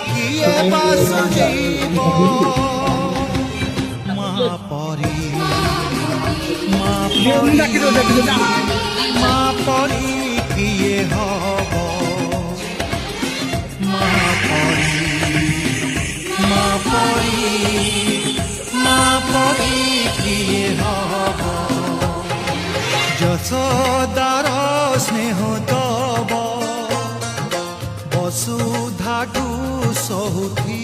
কিয়ে বাসু জীব মা পরি মা পরি মা পরি কিয়ে হব মা পরি মা পরি মা পরি কিয়ে হব যশোদার স্নেহ তব বসুধাটু সহুথি